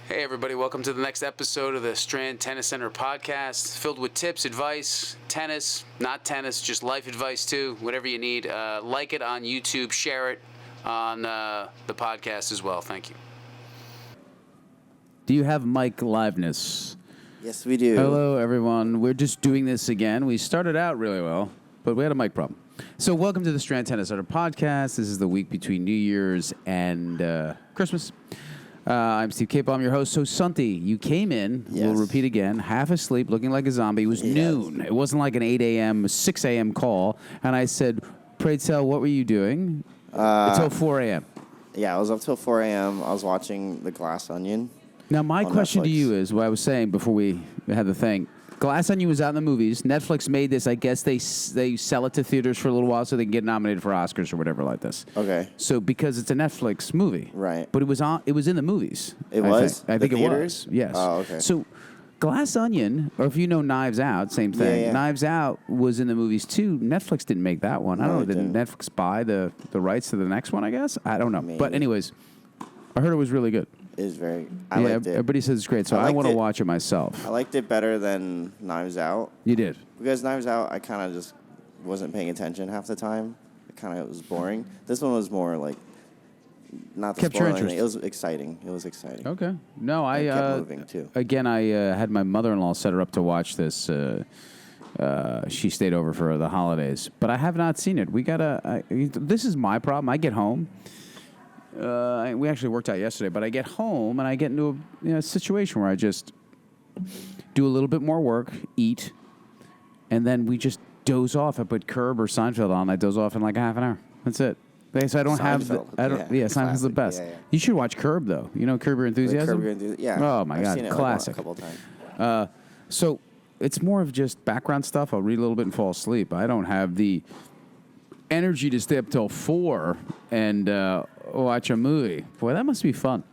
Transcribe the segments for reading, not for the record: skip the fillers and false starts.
Hey everybody, welcome to the next episode of the Strand Tennis Center podcast, filled with tips, advice, tennis, not tennis, just life advice too, whatever you need. Like it on YouTube, share it on the podcast as well. Thank you. Do you have mic liveness? Yes, we do. Hello everyone, we're just doing this again. We started out really well, but we had a mic problem. So welcome to the Strand Tennis Center podcast. This is the week between New Year's and Christmas. I'm Steve Cape. I'm your host. So, Sunty, you came in, we'll repeat again, half asleep, looking like a zombie. It was noon. It wasn't like an 8 a.m., 6 a.m. call. And I said, pray tell, what were you doing? Until 4 a.m. Yeah, I was up till 4 a.m. I was watching The Glass Onion. Now, my question to you is, what I was saying before we had the thing, Glass Onion was out in the movies. Netflix made this. I guess they sell it to theaters for a little while so they can get nominated for Oscars or whatever like this. Okay. So because it's a Netflix movie, right? But it was in the movies. It was. I think it was. Yes. Oh, okay. So Glass Onion, or if you know Knives Out, same thing. Yeah. Knives Out was in the movies too. Netflix didn't make that one. I don't know. Did Netflix buy the rights to the next one? I guess I don't know. Maybe. But anyways, I heard it was really good. It is very. I liked it. Everybody says it's great, so I want to watch it myself. I liked it better than Knives Out. You did? Because Knives Out, I kind of just wasn't paying attention half the time. It kind of was boring. This one was more like not the kept your spoiler interest. It was exciting. It was exciting. Okay. No, I kept moving too. Again, I had my mother-in-law set her up to watch this. She stayed over for the holidays, but I have not seen it. This is my problem. I get home. We actually worked out yesterday, but I get home and I get into a situation where I just do a little bit more work, eat, and then we just doze off. I put Curb or Seinfeld on. I doze off in like half an hour. That's it. So I don't Seinfeld. Seinfeld's the best. Yeah. You should watch Curb though. You know Curb Your Enthusiasm? Yeah. Oh my God, seen it classic. Like a couple times. So it's more of just background stuff. I'll read a little bit and fall asleep. I don't have the energy to stay up till 4 and watch a movie. Boy, that must be fun.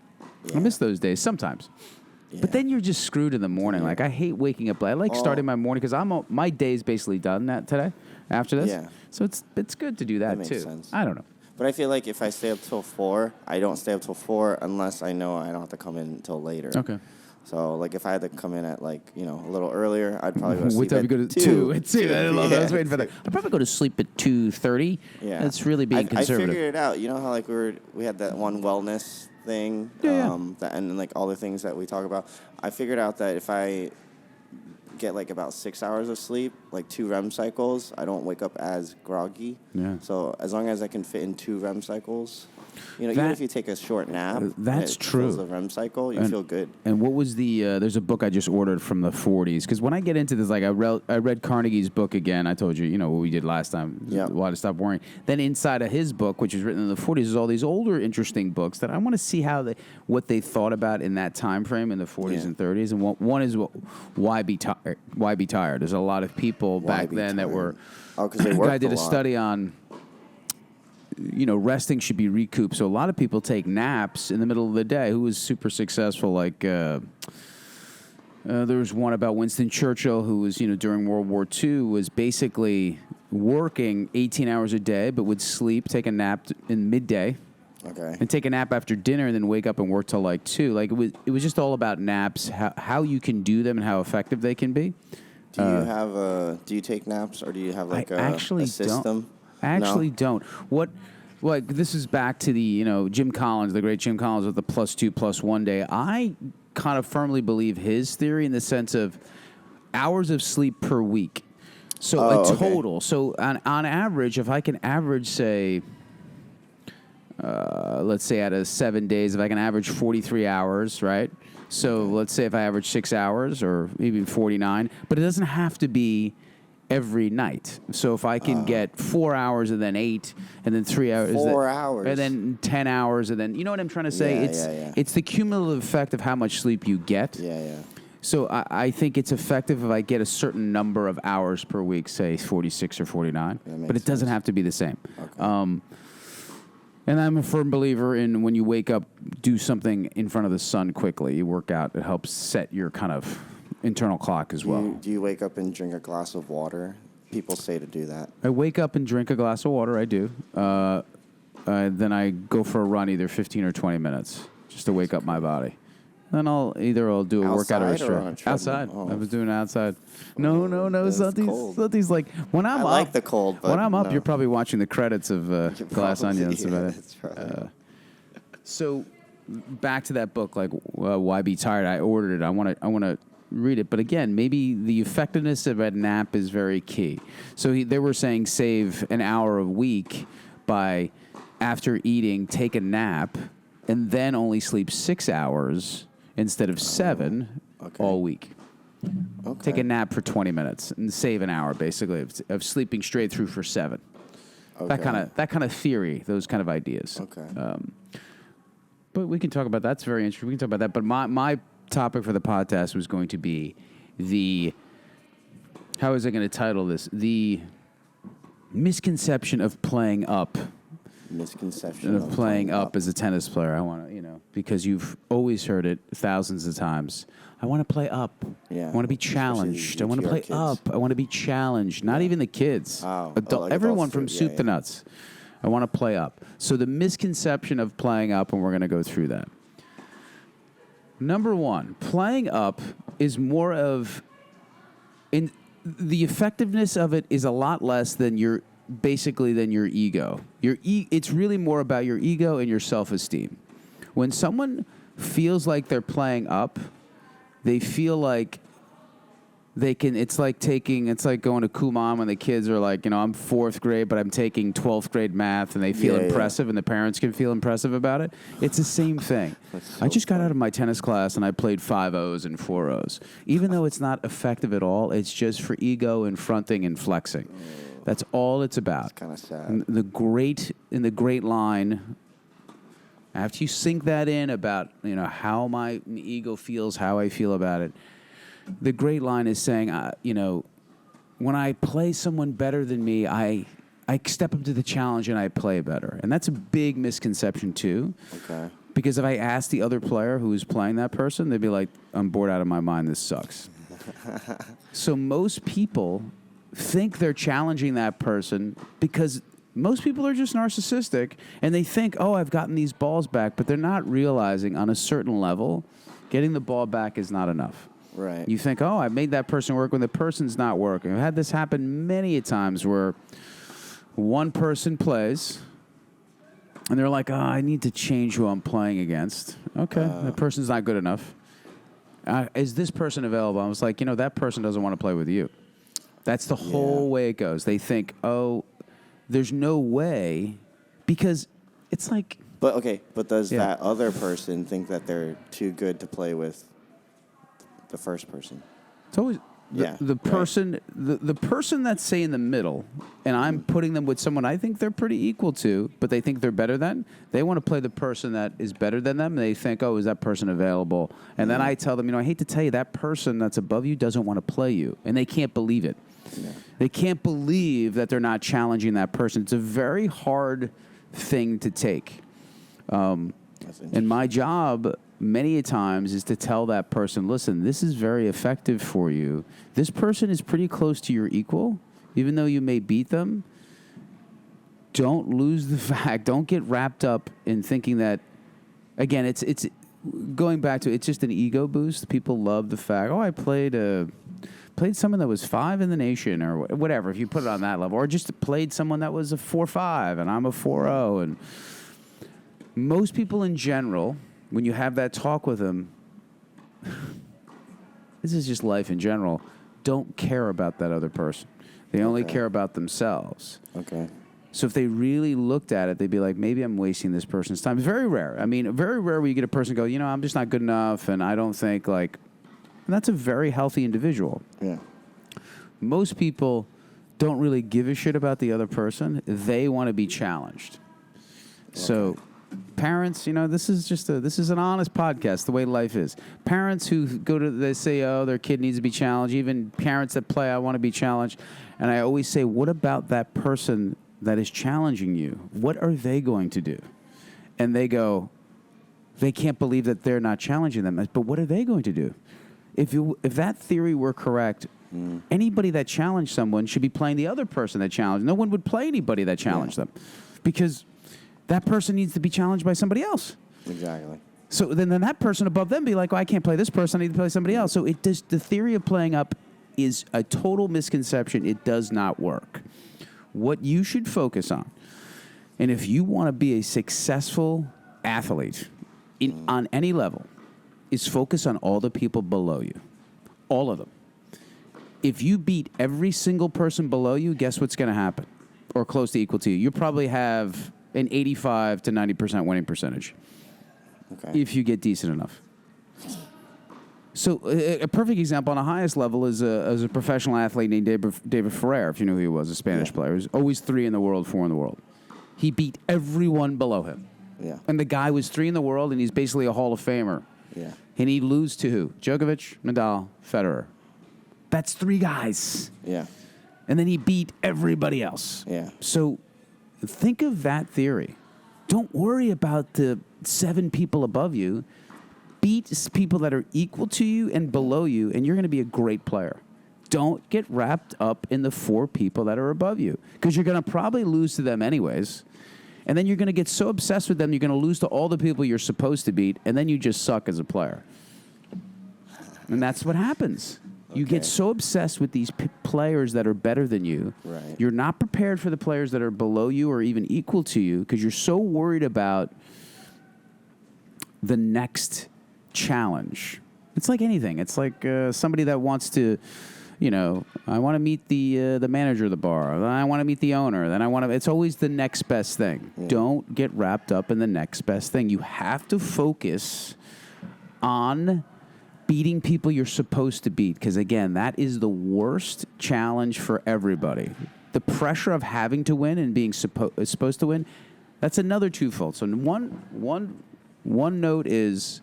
Yeah. I miss those days sometimes. Yeah. But then you're just screwed in the morning. Yeah. Like, I hate waking up late. I like starting my morning because my day's basically done today after this. Yeah. So it's good to do that makes too. Sense. I don't know. But I feel like if I stay up till 4, I don't stay up till 4 unless I know I don't have to come in until later. Okay. So, like, if I had to come in at, a little earlier, I'd probably go to sleep what time you go to 2? At 2. I love that. I was waiting for that. I'd probably go to sleep at 2:30. Yeah. That's really being conservative. I figured it out. You know how, we had that one wellness thing? And all the things that we talk about? I figured out that if I get, about 6 hours of sleep, 2 REM cycles, I don't wake up as groggy. Yeah. So, as long as I can fit in 2 REM cycles... even if you take a short nap, that's true. The REM cycle, you feel good. And what was there's a book I just ordered from the 40s. Because when I get into this, I read Carnegie's book again. I told you, what we did last time, Why to Stop Worrying. Then inside of his book, which was written in the 40s, is all these older, interesting books that I want to see what they thought about in that time frame in the 40s and 30s. And one is why be tired? Why be tired? There's a lot of people back then that were... Oh, because they worked I did a study on... resting should be recouped. So a lot of people take naps in the middle of the day. Who was super successful? There was one about Winston Churchill who was, during World War II, was basically working 18 hours a day, but would sleep, take a nap in midday. Okay. And take a nap after dinner and then wake up and work till 2. It was just all about naps, how you can do them and how effective they can be. Do you take naps or do you have a system? I actually don't. This is back to the, Jim Collins, the great Jim Collins with the +2+1 day. I kind of firmly believe his theory in the sense of hours of sleep per week. So total. Okay. So on average, if I can average, say, let's say out of 7 days, if I can average 43 hours, right? So let's say if I average 6 hours or even 49, but it doesn't have to be every night. So if I can get 4 hours and then 8 and then 3 hours. 4 hours. And then 10 hours and then, you know what I'm trying to say? It's the cumulative effect of how much sleep you get. Yeah. So I think it's effective if I get a certain number of hours per week, say 46 or 49. But it doesn't have to be the same. Okay. And I'm a firm believer in when you wake up, do something in front of the sun quickly. You work out. It helps set your kind of internal clock as well. Do you wake up and drink a glass of water? People say to do that. I wake up and drink a glass of water. I do. Then I go for a run, either 15 or 20 minutes, just to wake up my body. Then I'll do a workout or a Outside or on a stretch. treadmill? Outside. Oh. I was doing outside. No. It's It's not cold. these like when I'm I up. like the cold, but when I'm up, no. you're probably watching the credits of Glass Probably, Onion. That's yeah, about it. that's right. So back to that book, like Why Be Tired? I ordered it. I want to read it, but again, maybe the effectiveness of a nap is very key. So they were saying save an hour a week by after eating, take a nap, and then only sleep 6 hours instead of 7 all week. Okay. Take a nap for 20 minutes and save an hour, basically, of sleeping straight through for 7. Okay. That kind of theory, those kind of ideas. Okay. But we can talk about that. That's very interesting. We can talk about that. But my topic for the podcast was going to be how is I going to title this? The misconception of playing up. Misconception Of playing up as a tennis player. I want to, because you've always heard it thousands of times. I want to play up. Yeah. I want to be Especially challenged. I want to your play kids. up. I want to be challenged. Not even the kids. Oh. Adult, Like everyone adults from too. soup Yeah, to yeah. nuts. I want to play up. So the misconception of playing up, and we're going to go through that. Number one, playing up is more of, the effectiveness of it is a lot less than your ego. It's really more about your ego and your self-esteem. When someone feels like they're playing up, they feel like they can. It's like going to Kumon when the kids are like, I'm 4th grade, but I'm taking 12th grade math, and they feel impressive, and the parents can feel impressive about it. It's the same thing. So I just got out of my tennis class, and I played 5-0s and 4-0s. Even though it's not effective at all, it's just for ego and fronting and flexing. That's all it's about. It's kind of sad. In the great line, after you sink that in about how my ego feels, how I feel about it, the great line is saying, when I play someone better than me, I step up to the challenge and I play better. And that's a big misconception too. Okay. Because if I ask the other player who is playing that person, they'd be like, I'm bored out of my mind. This sucks. So most people think they're challenging that person because most people are just narcissistic and they think, I've gotten these balls back, but they're not realizing on a certain level, getting the ball back is not enough. Right. You think, I made that person work when the person's not working. I've had this happen many a times where one person plays and they're like, I need to change who I'm playing against. Okay, that person's not good enough. Is this person available? I was like, that person doesn't want to play with you. That's the whole way it goes. They think, there's no way, because it's like... But does that other person think that they're too good to play with the first person? It's always... The person, the person that's, say, in the middle, and I'm putting them with someone I think they're pretty equal to, but they think they're better than, they want to play the person that is better than them. They think, is that person available? And then I tell them, I hate to tell you, that person that's above you doesn't want to play you. And they can't believe it. Yeah. They can't believe that they're not challenging that person. It's a very hard thing to take. And my job many a times is to tell that person, listen, this is very effective for you. This person is pretty close to your equal, even though you may beat them. Don't lose the fact. Don't get wrapped up in thinking that, again, it's going back to, it's just an ego boost. People love the fact, I played someone that was 5 in the nation or whatever, if you put it on that level, or just played someone that was a 4-5 and I'm a 4-0. And most people in general, when you have that talk with them, this is just life in general, don't care about that other person. They only care about themselves. Okay. So if they really looked at it, they'd be like, maybe I'm wasting this person's time. It's very rare. I mean, very rare where you get a person go, I'm just not good enough, and I don't think, and that's a very healthy individual. Yeah. Most people don't really give a shit about the other person. They want to be challenged. Okay. So parents, this is an honest podcast, the way life is. Parents who they say, their kid needs to be challenged. Even parents that play, I want to be challenged. And I always say, what about that person that is challenging you? What are they going to do? And they go, they can't believe that they're not challenging them. But what are they going to do? If that theory were correct, anybody that challenged someone should be playing the other person that challenged. No one would play anybody that challenged them, because that person needs to be challenged by somebody else. Exactly. So then that person above them be like, oh, I can't play this person. I need to play somebody else. So the theory of playing up is a total misconception. It does not work. What you should focus on, and if you want to be a successful athlete on any level, is focus on all the people below you. All of them. If you beat every single person below you, guess what's going to happen? Or close to equal to you. You probably have an 85 to 90% winning percentage. Okay. If you get decent enough. So a perfect example on the highest level is a professional athlete named David Ferrer, if you knew who he was, a Spanish player. He was always 3 in the world, 4 in the world. He beat everyone below him. Yeah. And the guy was 3 in the world, and he's basically a Hall of Famer. Yeah. And he'd lose to who? Djokovic, Nadal, Federer. That's 3 guys. Yeah. And then he beat everybody else. Yeah. So think of that theory. Don't worry about the 7 people above you. Beat people that are equal to you and below you, and you're going to be a great player. Don't get wrapped up in the 4 people that are above you, because you're going to probably lose to them anyways. And then you're going to get so obsessed with them, you're going to lose to all the people you're supposed to beat, and then you just suck as a player. And that's what happens. You get so obsessed with these players that are better than you. Right. You're not prepared for the players that are below you or even equal to you, because you're so worried about the next challenge. It's like anything. It's like somebody that wants to, I want to meet the manager of the bar. Then I want to meet the owner. Then I want to. It's always the next best thing. Yeah. Don't get wrapped up in the next best thing. You have to focus on beating people you're supposed to beat, because again, that is the worst challenge for everybody. The pressure of having to win and being supposed to win. That's another twofold. So one note is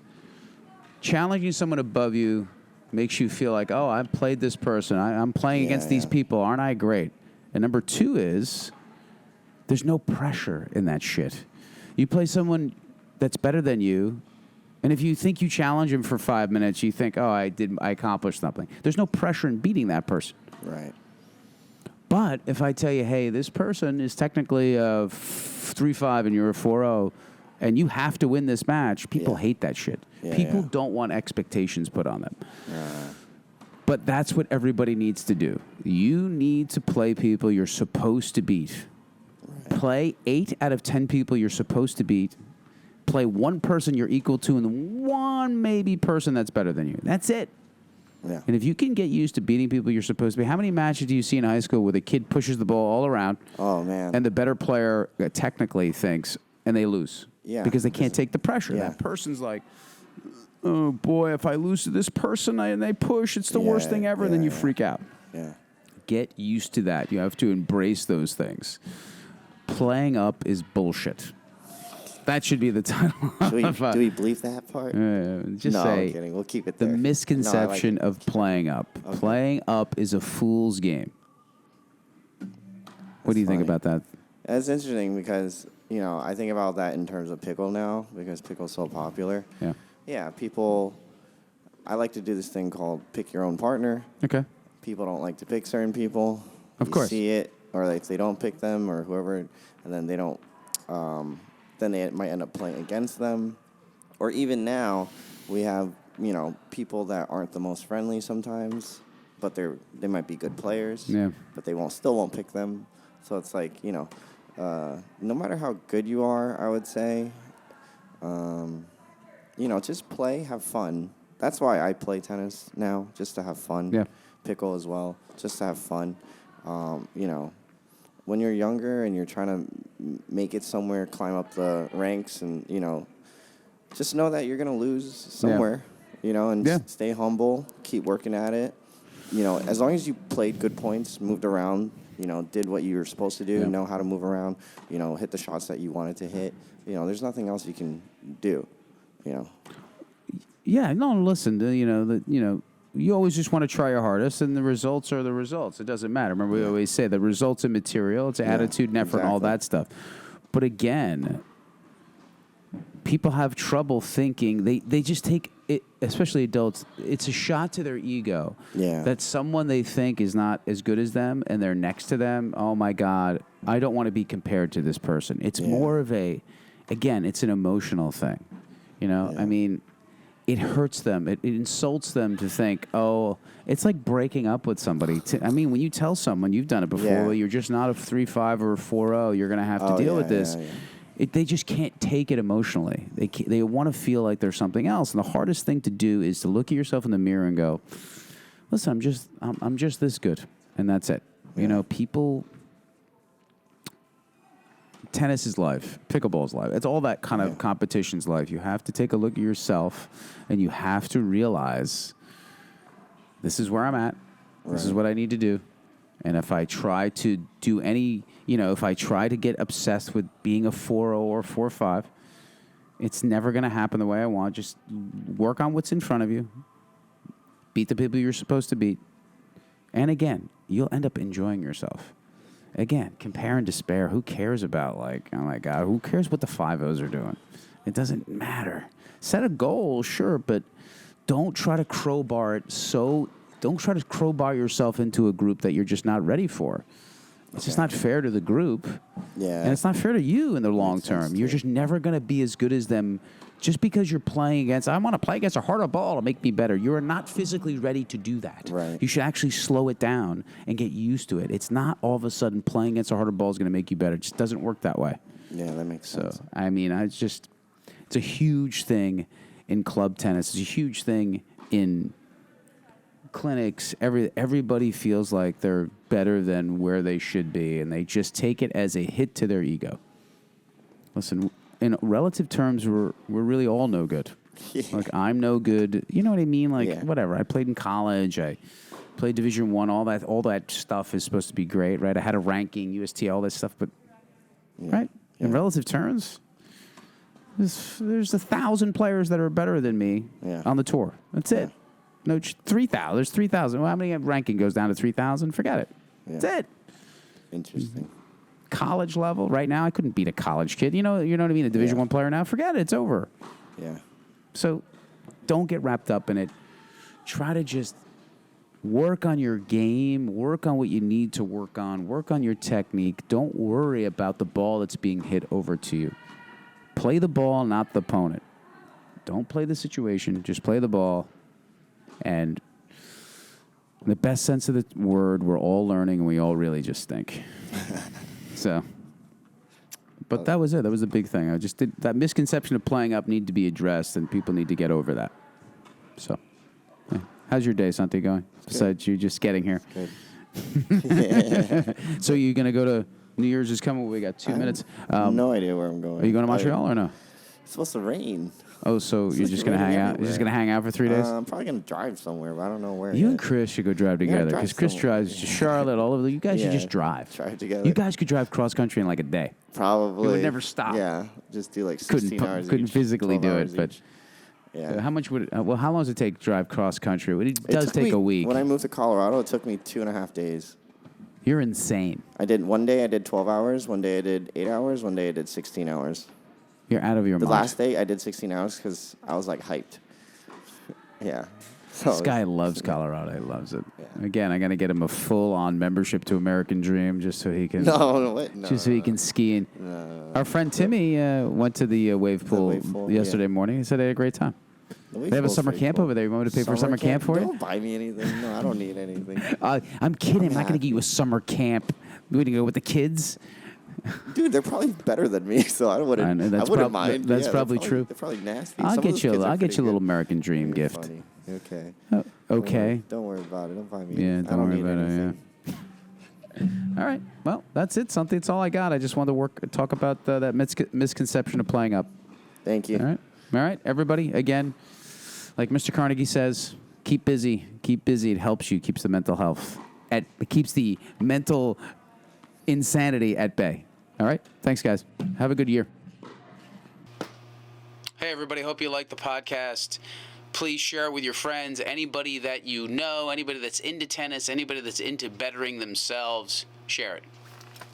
challenging someone above you makes you feel like, oh, I've played this person. I'm playing against these people. Aren't I great? And number 2 is there's no pressure in that shit. You play someone that's better than you, and if you think you challenge him for 5 minutes, you think, oh, I accomplished something. There's no pressure in beating that person. Right. But if I tell you, hey, this person is technically a 3-5 and you're a 4-0, and you have to win this match, people hate that shit. People don't want expectations put on them. But that's what everybody needs to do. You need to play people you're supposed to beat. Right. Play 8 out of 10 people you're supposed to beat. Play 1 person you're equal to and 1 maybe person that's better than you. That's it. Yeah. And if you can get used to beating people you're supposed to be, how many matches do you see in high school where the kid pushes the ball all around? Oh, man. And the better player technically thinks, and they lose. Yeah. Because they can't take the pressure. Yeah. That person's like, oh, boy, if I lose to this person and they push, it's the worst thing ever. And then you freak out. Yeah. Get used to that. You have to embrace those things. Playing up is bullshit. That should be the title. Do we bleep that part? Just no, say, I'm kidding. We'll keep it there. The misconception of playing up. Okay. Playing up is a fool's game. What do you think about that? That's interesting because, I think about that in terms of pickle now because pickle's so popular. Yeah. Yeah, people, I like to do this thing called pick your own partner. Okay. People don't like to pick certain people. Of course. You see it, or like they don't pick them or whoever, and then they don't, then they might end up playing against them. Or even now, we have, people that aren't the most friendly sometimes, but they might be good players. Yeah. But they still won't pick them. So it's like, no matter how good you are, I would say, just play, have fun. That's why I play tennis now, just to have fun. Yeah. Pickle as well, just to have fun. When you're younger and you're trying to make it somewhere, climb up the ranks, and just know that you're gonna lose somewhere. And stay humble, keep working at it. As long as you played good points, moved around, did what you were supposed to do, know how to move around, hit the shots that you wanted to hit. There's nothing else you can do. Yeah, no, listen, you always just want to try your hardest, and the results are the results. It doesn't matter. Remember, we always say the results are material. It's attitude and effort and all that stuff. But again, people have trouble thinking. They just take it, especially adults, it's a shot to their ego. Yeah. That someone they think is not as good as them, and they're next to them. Oh, my God, I don't want to be compared to this person. It's more of again, it's an emotional thing. You know, I mean, it hurts them. It insults them to think, oh, it's like breaking up with somebody. I mean, when you tell someone, you've done it before, well, you're just not a 3-5 or a 4-0, you're going to have to deal with this. They just can't take it emotionally. They want to feel like there's something else. And the hardest thing to do is to look at yourself in the mirror and go, listen, I'm just this good. And that's it. You know, people... Tennis is life. Pickleball is life. It's all that kind of competition's life. You have to take a look at yourself, and you have to realize this is where I'm at. Right. This is what I need to do. And if I try to do any, if I try to get obsessed with being a 4-0 or 4-5, it's never going to happen the way I want. Just work on what's in front of you. Beat the people you're supposed to beat. And again, you'll end up enjoying yourself. Again, compare and despair. Who cares about, oh my God, who cares what the 5-0s are doing? It doesn't matter. Set a goal, sure, but don't try to crowbar it don't try to crowbar yourself into a group that you're just not ready for. It's just not fair to the group. Yeah. And it's not fair to you in the long term. You're just never going to be as good as them just because you're playing against, I want to play against a harder ball to make me better. You're not physically ready to do that. Right. You should actually slow it down and get used to it. It's not all of a sudden playing against a harder ball is going to make you better. It just doesn't work that way. Yeah, that makes sense. So, I mean, it's a huge thing in club tennis. It's a huge thing in clinics. Everybody feels like they're better than where they should be, and they just take it as a hit to their ego. Listen, in relative terms, we're really all no good. Yeah. Like, I'm no good. You know what I mean? Whatever. I played in college. I played Division I. All that stuff is supposed to be great, right? I had a ranking, UST, all that stuff, but right in relative terms, there's 1,000 players that are better than me on the tour. That's it. No, 3,000. There's 3,000. Well, how many ranking goes down to 3,000? Forget it. Yeah. That's it. Interesting. College level right now, I couldn't beat a college kid. You know what I mean? A Division I player now, forget it. It's over. Yeah. So don't get wrapped up in it. Try to just work on your game, work on what you need to work on your technique. Don't worry about the ball that's being hit over to you. Play the ball, not the opponent. Don't play the situation. Just play the ball. And in the best sense of the word, we're all learning, and we all really just stink. So, but that was it. That was the big thing. I just did that misconception of playing up need to be addressed, and people need to get over that. So, how's your day, Santi, going? Besides you just getting here. Good. So you're gonna go to New Year's is coming. We got 2 minutes. No idea where I'm going. Are you going to Montreal or no? It's supposed to rain. Oh, so you're just going to hang out? You're just going to hang out for 3 days? I'm probably going to drive somewhere, but I don't know where. You and Chris should go drive together, because Chris drives to Charlotte, all over. You guys should just drive. Drive together. You guys could drive cross country in like a day. Probably. You would never stop. Yeah, just do like 16 hours. Couldn't physically do it, each. but yeah. How much would? How long does it take to drive cross country? It does take a week. When I moved to Colorado, it took me 2.5 days. You're insane. One day I did 12 hours. One day I did 8 hours. One day I did 16 hours. You're out of your mind. The last day I did 16 hours because I was like hyped. Yeah. This guy loves Colorado. He loves it. Yeah. Again, I got to get him a full-on membership to American Dream just so he can. So he can ski. Our friend Timmy went to the wave pool yesterday morning. He said he had a great time. They have a summer camp over there. You want me to pay for a summer camp for you? Don't buy me anything. No, I don't need anything. I'm kidding. I'm not going to get you a summer camp. We're going to go with the kids. Dude, they're probably better than me, so I wouldn't mind. That's probably true. They're probably nasty. I'll get you a little American Dream gift. Funny. Okay. Okay. Don't worry about it. Don't buy me. Yeah, don't worry about it. Yeah. All right. Well, that's it. That's all I got. I just wanted to talk about that misconception of playing up. Thank you. All right, everybody. Again, like Mr. Carnegie says, keep busy. Keep busy. It helps you. Keeps the mental health. It keeps the mental insanity at bay. All right. Thanks, guys. Have a good year. Hey, everybody. Hope you like the podcast. Please share it with your friends. Anybody that you know, anybody that's into tennis, anybody that's into bettering themselves, share it.